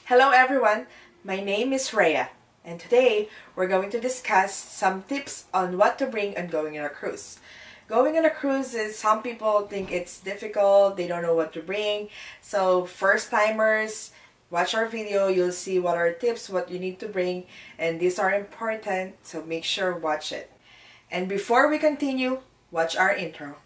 Hello everyone, my name is Rhea, and today we're going to discuss some tips on what to bring on going on a cruise. Going on a cruise is, some people think it's difficult, they don't know what to bring. So first timers, watch our video, you'll see what are tips, what you need to bring, and these are important, so make sure watch it. And before we continue, watch our intro.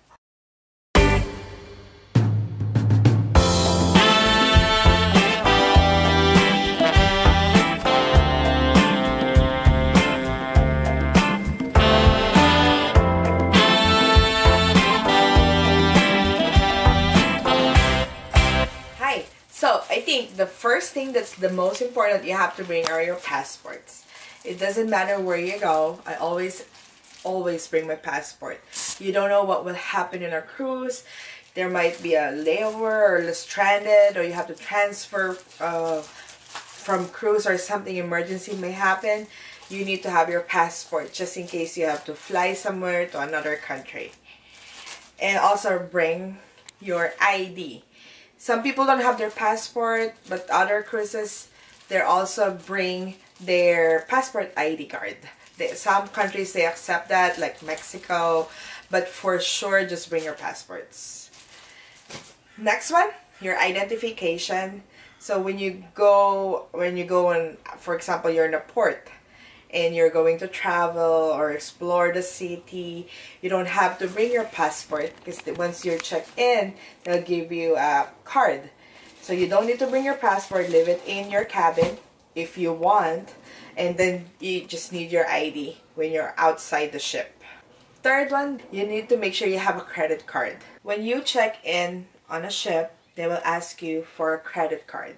So I think the first thing that's the most important you have to bring are your passports. It doesn't matter where you go. I always bring my passport. You don't know what will happen in a cruise. There might be a layover or stranded, or you have to transfer from cruise, or something emergency may happen. You need to have your passport just in case you have to fly somewhere to another country. And also bring your ID. Some people don't have their passport, but other cruises, they also bring their passport ID card. Some countries, they accept that, like Mexico, but for sure, just bring your passports. Next one, your identification. So when you go on, for example, you're in a port, and you're going to travel or explore the city, you don't have to bring your passport because once you're checked in, they'll give you a card. So you don't need to bring your passport, leave it in your cabin if you want, and then you just need your ID when you're outside the ship. Third one, you need to make sure you have a credit card. When you check in on a ship, they will ask you for a credit card,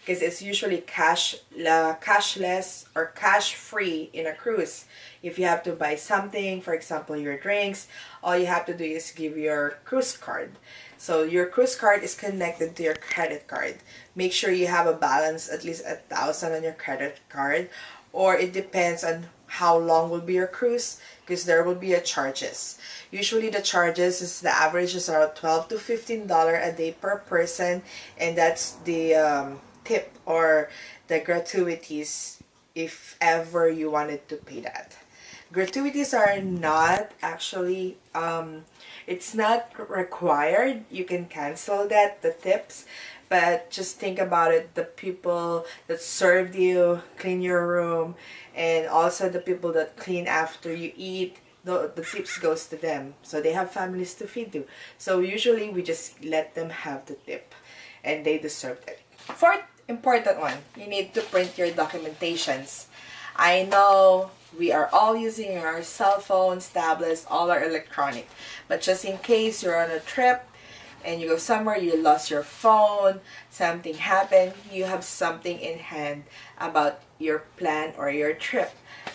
because it's usually cashless or cash-free in a cruise. If you have to buy something, for example, your drinks, all you have to do is give your cruise card. So your cruise card is connected to your credit card. Make sure you have a balance, at least 1,000 on your credit card, or it depends on how long will be your cruise, because there will be a charges. Usually the charges is, the average is around $12 to $15 a day per person, and that's the tip or the gratuities if ever you wanted to pay that. Gratuities are not actually it's not required. You can cancel that, the tips, but just think about it, the people that served you, clean your room, and also the people that clean after you eat, the tips goes to them, so they have families to feed to. So usually we just let them have the tip, and they deserved it. Fourth important one, you need to print your documentations. I know we are all using our cell phones, tablets, all are electronic, but just in case you're on a trip and you go somewhere, you lost your phone, something happened, you have something in hand about your plan or your trip.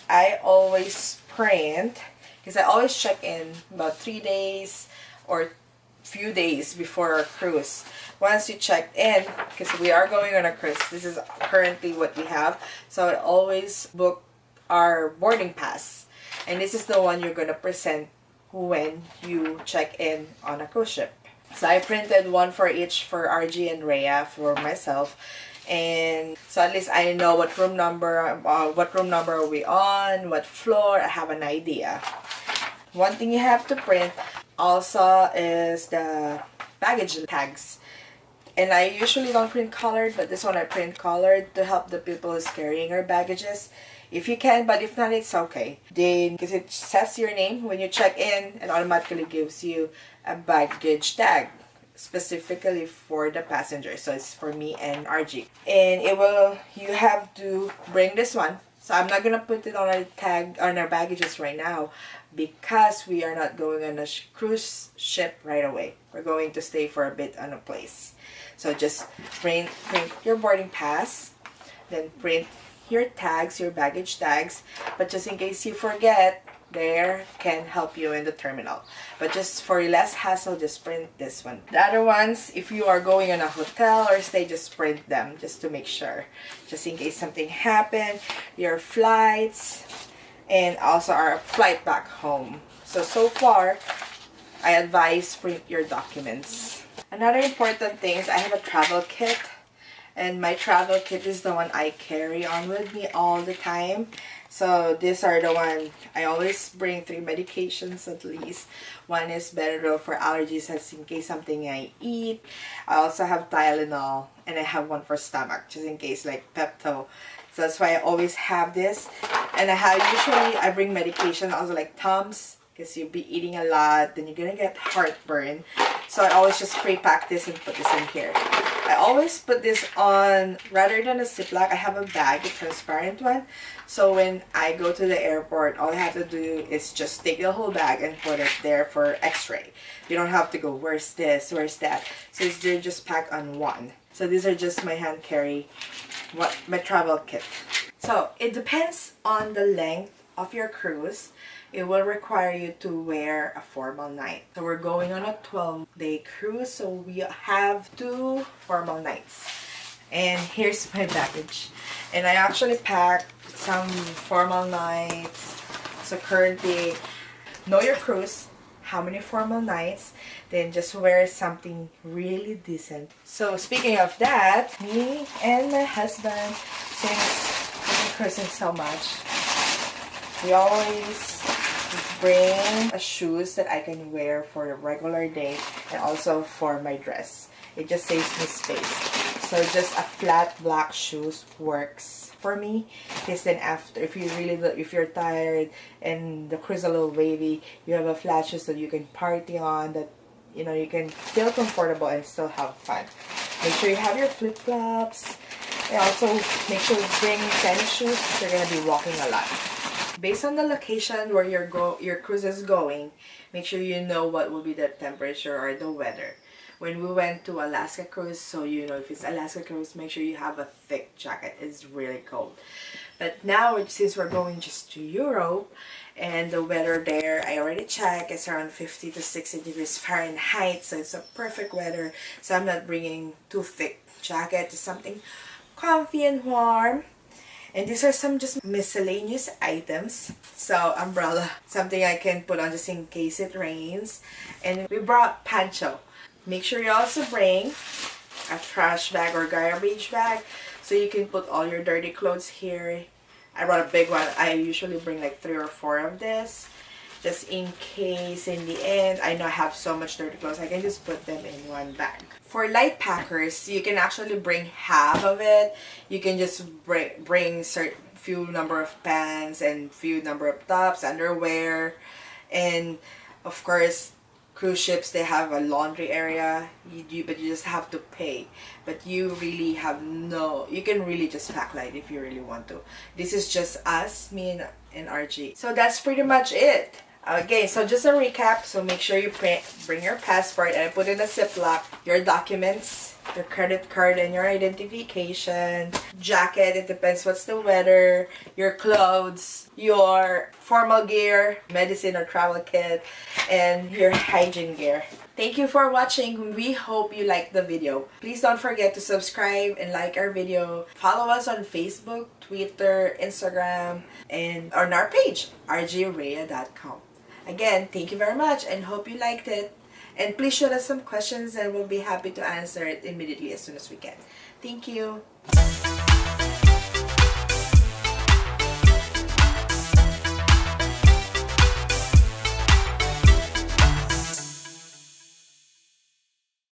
I always print, because I always check in about 3 days or few days before our cruise. Once you checked in, because we are going on a cruise, this is currently what we have, so I always book our boarding pass, and this is the one you're going to present when you check in on a cruise ship. So I printed one for each, for RG and Rhea, for myself, and so at least I know what room number are we on, what floor, I have an idea. One thing you have to print also is the baggage tags. And I usually don't print colored, but this one I print colored to help the people who's carrying our baggages. If you can, but if not, it's okay. Because it says your name when you check in, and automatically gives you a baggage tag specifically for the passenger. So it's for me and RG. And you have to bring this one. So I'm not gonna put it on our tag, on our baggages right now, because we are not going on a cruise ship right away. We're going to stay for a bit on a place. So just print your boarding pass, then print your tags, your baggage tags. But just in case you forget, there can help you in the terminal. But just for less hassle, just print this one. The other ones, if you are going on a hotel or stay, just print them just to make sure, just in case something happened, your flights, and also our flight back home. So far I advise print your documents. Another important thing is I have a travel kit. And my travel kit is the one I carry on with me all the time. So these are the one I always bring 3 medications at least. One is Benadryl for allergies, as in case something I eat. I also have Tylenol, and I have one for stomach just in case, like Pepto. So that's why I always have this. And I bring medication also, like Tums, because you'll be eating a lot, then you're gonna get heartburn. So I always just pre-pack this and put this in here. I always put this on, rather than a Ziploc, I have a bag, a transparent one. So when I go to the airport, all I have to do is just take the whole bag and put it there for x-ray. You don't have to go, where's this, where's that. So they're just packed on one. So these are just my hand carry, my travel kit. So it depends on the length of your cruise. It will require you to wear a formal night. So we're going on a 12-day cruise, so we have 2 formal nights. And here's my baggage. And I actually packed some formal nights. So currently, know your cruise, how many formal nights, then just wear something really decent. So speaking of that, me and my husband, since we've been cruising so much, we always bring a shoes that I can wear for a regular day and also for my dress. It just saves me space. So just a flat black shoes works for me. Because then after, if you're tired and the cruise is a little wavy, you have a flat shoes that you can party on, that you know you can feel comfortable and still have fun. Make sure you have your flip-flops, and also make sure you bring tennis shoes because you're gonna be walking a lot. Based on the location where your cruise is going, make sure you know what will be the temperature or the weather. When we went to Alaska cruise, so you know if it's Alaska cruise, make sure you have a thick jacket. It's really cold. But now, since we're going just to Europe, and the weather there, I already checked, it's around 50 to 60 degrees Fahrenheit, so it's a perfect weather. So I'm not bringing too thick jacket, just something comfy and warm. And these are some just miscellaneous items. So umbrella, something I can put on just in case it rains. And we brought pancho. Make sure you also bring a trash bag or garbage bag so you can put all your dirty clothes here. I brought a big one. I usually bring like 3 or 4 of this, just in case in the end I know I have so much dirty clothes, I can just put them in one bag. For light packers, you can actually bring half of it. You can just bring certain few number of pants and few number of tops, underwear, and of course cruise ships, they have a laundry area, but you just have to pay. But you really have you can really just pack light if you really want to. This is just us, me and RG. So that's pretty much it. Okay, so just a recap. So make sure you bring your passport, and I put in a Ziploc, your documents, your credit card and your identification, jacket, it depends what's the weather, your clothes, your formal gear, medicine or travel kit, and your hygiene gear. Thank you for watching. We hope you liked the video. Please don't forget to subscribe and like our video. Follow us on Facebook, Twitter, Instagram, and on our page, rgrhea.com. Again, thank you very much and hope you liked it. And please shoot us some questions and we'll be happy to answer it immediately as soon as we can. Thank you.